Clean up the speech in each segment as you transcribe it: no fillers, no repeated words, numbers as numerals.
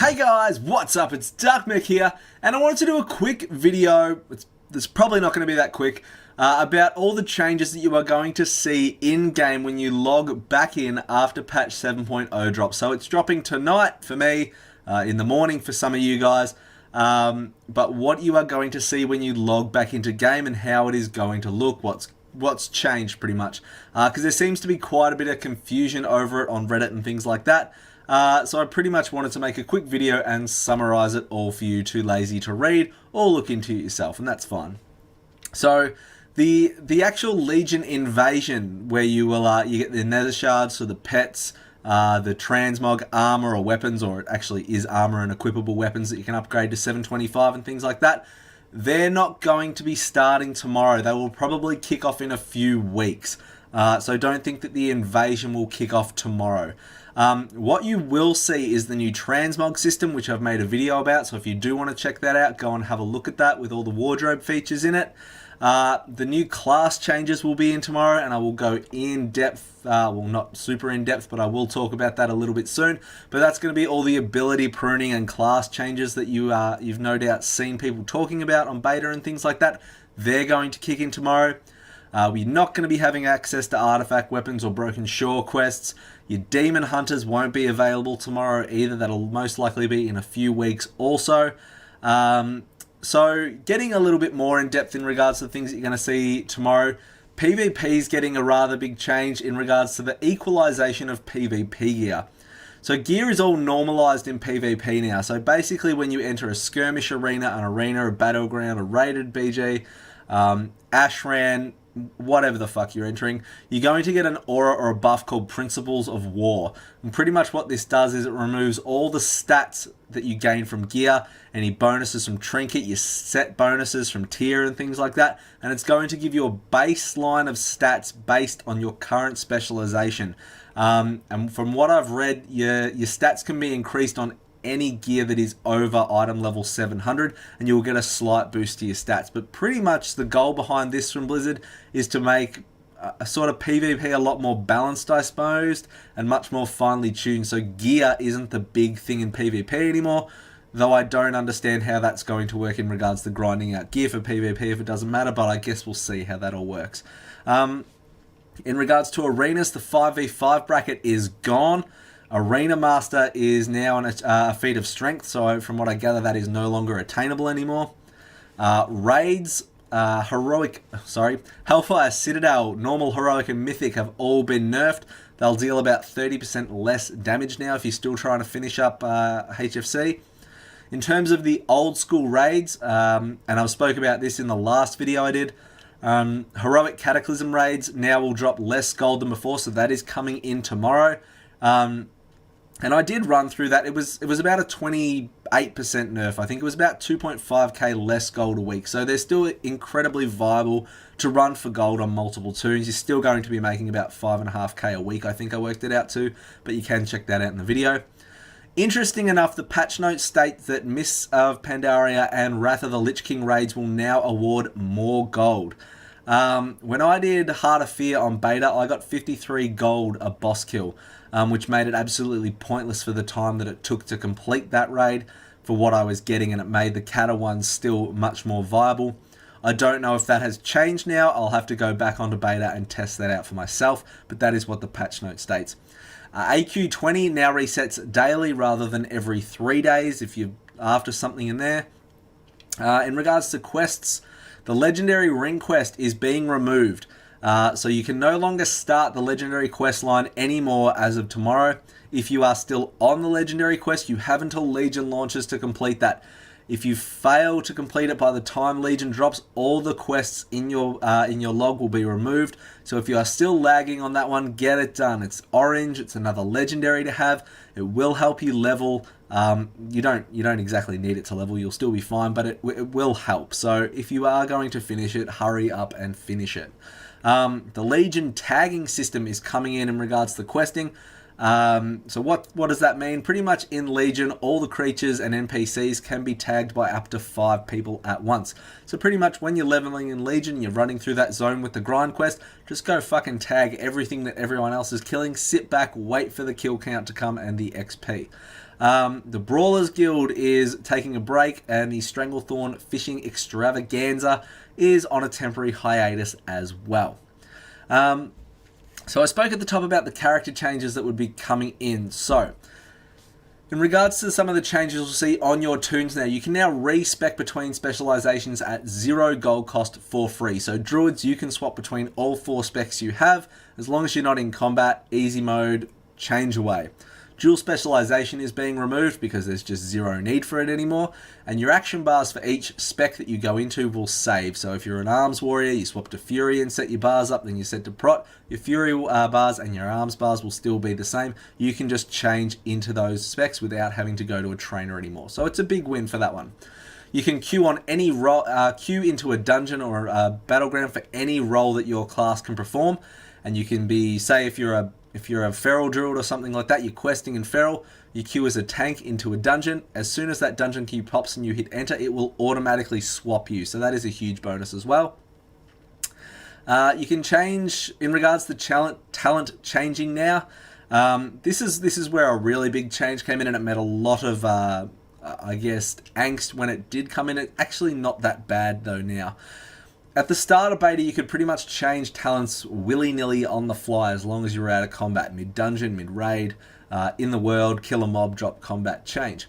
Hey guys, what's up? It's Darkmech here, and I wanted to do a quick video, it's probably not going to be that quick, about all the changes that you are going to see in-game when you log back in after patch 7.0 drop. So it's dropping tonight for me, in the morning for some of you guys, but what you are going to see when you log back into game and how it is going to look, what's changed pretty much, because there seems to be quite a bit of confusion over it on Reddit and things like that. So I pretty much wanted to make a quick video and summarize it all for you too lazy to read or look into it yourself, and that's fine. So the actual Legion invasion, where you will you get the nether shards, so the pets, the transmog armor or weapons, or it actually is armor and equipable weapons that you can upgrade to 725 and things like that. They're not going to be starting tomorrow. They will probably kick off in a few weeks. So don't think that the invasion will kick off tomorrow. What you will see is the new transmog system, which I've made a video about. So if you do want to check that out, go and have a look at that with all the wardrobe features in it. The new class changes will be in tomorrow, and I will go in depth, well, not super in depth, but I will talk about that a little bit soon. But that's going to be all the ability pruning and class changes that you've no doubt seen people talking about on beta and things like that. They're going to kick in tomorrow. We're not going to be having access to artifact weapons or broken shore quests. Your demon hunters won't be available tomorrow either. That'll most likely be in a few weeks also. So getting a little bit more in depth in regards to the things that you're going to see tomorrow. PvP is getting a rather big change in regards to the equalization of PvP gear. So gear is all normalized in PvP now. So basically when you enter a skirmish arena, an arena, a battleground, a rated BG, Ashran, whatever the fuck you're entering, you're going to get an aura or a buff called Principles of War. And pretty much what this does is it removes all the stats that you gain from gear, any bonuses from trinket, your set bonuses from tier and things like that, and it's going to give you a baseline of stats based on your current specialization. And from what I've read, your stats can be increased on any gear that is over item level 700, and you'll get a slight boost to your stats. But pretty much the goal behind this from Blizzard is to make a sort of PvP a lot more balanced, I suppose, and much more finely tuned. So gear isn't the big thing in PvP anymore, though I don't understand how that's going to work in regards to grinding out gear for PvP if it doesn't matter, but I guess we'll see how that all works. In regards to arenas, the 5v5 bracket is gone. Arena Master is now on a feat of strength, so from what I gather that is no longer attainable anymore. Raids, Hellfire, Citadel, Normal, Heroic and Mythic have all been nerfed. They'll deal about 30% less damage now if you're still trying to finish up HFC. In terms of the old school raids, and I've spoke about this in the last video I did, Heroic Cataclysm raids now will drop less gold than before, so that is coming in tomorrow. And I did run through that. It was about a 28% nerf. I think it was about 2.5k less gold a week. So they're still incredibly viable to run for gold on multiple tunes. You're still going to be making about 5.5k a week, I think I worked it out to. But you can check that out in the video. Interesting enough, the patch notes state that Mists of Pandaria and Wrath of the Lich King raids will now award more gold. When I did Heart of Fear on beta, I got 53 gold a boss kill, which made it absolutely pointless for the time that it took to complete that raid for what I was getting, and it made the Kata ones still much more viable. I don't know if that has changed now. I'll have to go back onto beta and test that out for myself, but that is what the patch note states. AQ20 now resets daily rather than every 3 days if you're after something in there. In regards to quests, the Legendary Ring quest is being removed. So you can no longer start the Legendary quest line anymore as of tomorrow. If you are still on the Legendary quest, you have until Legion launches to complete that. If you fail to complete it by the time Legion drops, all the quests in your log will be removed. So if you are still lagging on that one, get it done. It's orange. It's another Legendary to have. It will help you level. You don't exactly need it to level. You'll still be fine, but it will help. So if you are going to finish it, hurry up and finish it. The Legion tagging system is coming in regards to the questing. So what does that mean? Pretty much in Legion, all the creatures and NPCs can be tagged by up to 5 people at once. So pretty much when you're leveling in Legion, you're running through that zone with the grind quest, just go fucking tag everything that everyone else is killing, sit back, wait for the kill count to come and the XP. The Brawlers Guild is taking a break, and the Stranglethorn Fishing Extravaganza is on a temporary hiatus as well. So I spoke at the top about the character changes that would be coming in. So, in regards to some of the changes you'll see on your toons now, you can now respec between specializations at 0 gold cost for free. So Druids, you can swap between all 4 specs you have, as long as you're not in combat, easy mode, change away. Dual specialization is being removed because there's just 0 need for it anymore, and your action bars for each spec that you go into will save. So if you're an arms warrior, you swap to fury and set your bars up, then you set to prot, your fury bars and your arms bars will still be the same. You can just change into those specs without having to go to a trainer anymore. So it's a big win for that one. You can queue on any queue into a dungeon or a battleground for any role that your class can perform, and you can be, say if you're a feral druid or something like that, you're questing in feral, you queue as a tank into a dungeon. As soon as that dungeon queue pops and you hit enter, it will automatically swap you. So that is a huge bonus as well. You can change in regards to talent changing now. This is where a really big change came in, and it made a lot of I guess angst when it did come in. It's actually not that bad though now. At the start of beta, you could pretty much change talents willy-nilly on the fly as long as you were out of combat, mid-dungeon, mid-raid, in the world, kill a mob, drop combat, change.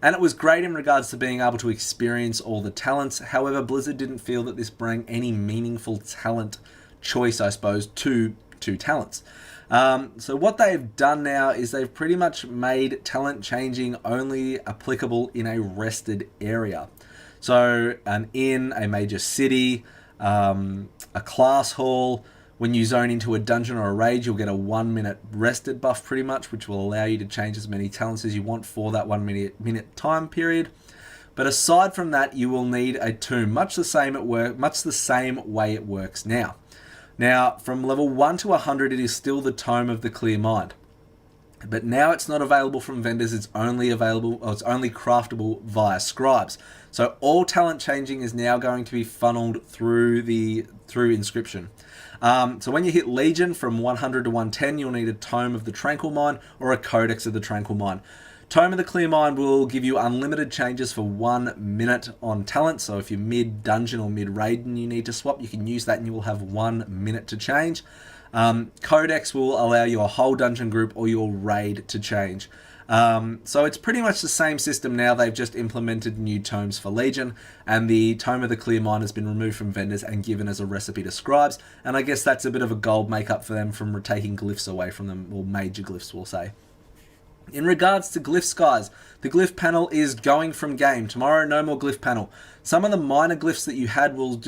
And it was great in regards to being able to experience all the talents. However, Blizzard didn't feel that this brought any meaningful talent choice, I suppose, to talents. So what they've done now is they've pretty much made talent changing only applicable in a rested area. So an inn, a major city, a class hall. When you zone into a dungeon or a raid, you'll get a 1 minute rested buff pretty much, which will allow you to change as many talents as you want for that 1 minute time period. But aside from that, you will need a tomb, much the same way it works now. Now, from level 1 to 100, it is still the Tome of the Clear Mind. But now it's not available from vendors, it's only craftable via scribes. So all talent changing is now going to be funneled through inscription. So when you hit Legion from 100 to 110, you'll need a Tome of the Tranquil Mind or a Codex of the Tranquil Mind. Tome of the Clear Mind will give you unlimited changes for 1 minute on talent. So if you're mid-dungeon or mid-raid and you need to swap, you can use that and you will have 1 minute to change. Codex will allow your whole dungeon group or your raid to change. So it's pretty much the same system now. They've just implemented new tomes for Legion, and the Tome of the Clear Mind has been removed from vendors and given as a recipe to scribes. And I guess that's a bit of a gold makeup for them from taking glyphs away from them, or major glyphs, we'll say. In regards to glyphs, guys, the glyph panel is going from game. Tomorrow, no more glyph panel. Some of the minor glyphs that you had will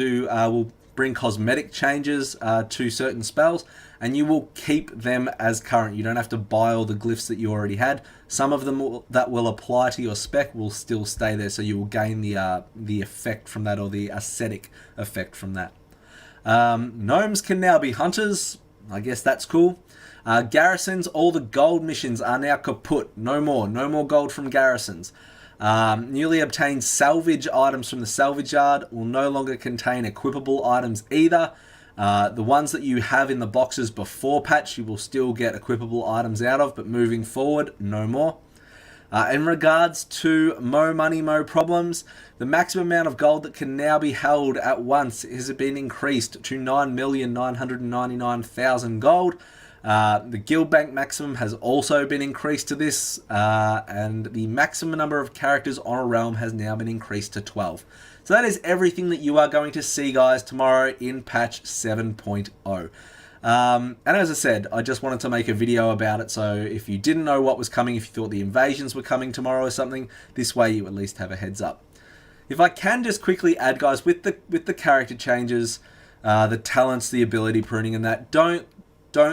bring cosmetic changes to certain spells, and you will keep them as current. You don't have to buy all the glyphs that you already had. Some of them that will apply to your spec will still stay there, so you will gain the effect from that, or the aesthetic effect from that. Gnomes can now be hunters. I guess that's cool. Garrisons, all the gold missions are now kaput. No more gold from garrisons. Newly obtained salvage items from the salvage yard will no longer contain equipable items either. The ones that you have in the boxes before patch, you will still get equipable items out of, but moving forward, no more. In regards to Mo Money, Mo Problems, the maximum amount of gold that can now be held at once has been increased to 9,999,000 gold. The guild bank maximum has also been increased to this, and the maximum number of characters on a realm has now been increased to 12. So that is everything that you are going to see, guys, tomorrow in patch 7.0. And as I said, I just wanted to make a video about it, so if you didn't know what was coming, if you thought the invasions were coming tomorrow or something, this way you at least have a heads up. If I can just quickly add, guys, with the character changes, the talents, the ability pruning and that, don't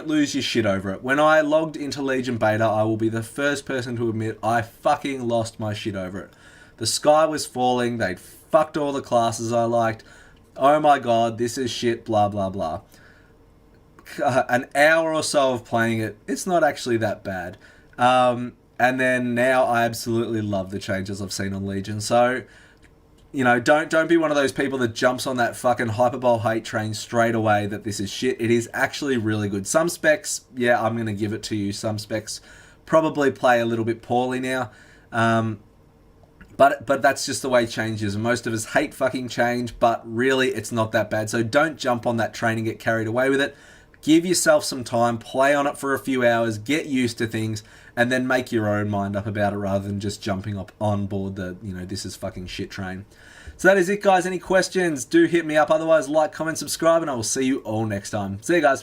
lose your shit over it. When I logged into Legion Beta, I will be the first person to admit I fucking lost my shit over it. The sky was falling, they'd fucked all the classes I liked. Oh my god, this is shit, blah blah blah. An hour or so of playing it, it's not actually that bad. And then now I absolutely love the changes I've seen on Legion. So, you know, don't be one of those people that jumps on that fucking Hyperbole hate train straight away that this is shit. It is actually really good. Some specs, yeah, I'm going to give it to you. Some specs probably play a little bit poorly now. But that's just the way change is. Most of us hate fucking change, but really it's not that bad. So don't jump on that train and get carried away with it. Give yourself some time, play on it for a few hours, get used to things, and then make your own mind up about it rather than just jumping up on board the, this is fucking shit train. So that is it, guys. Any questions, do hit me up. Otherwise, like, comment, subscribe, and I will see you all next time. See you guys.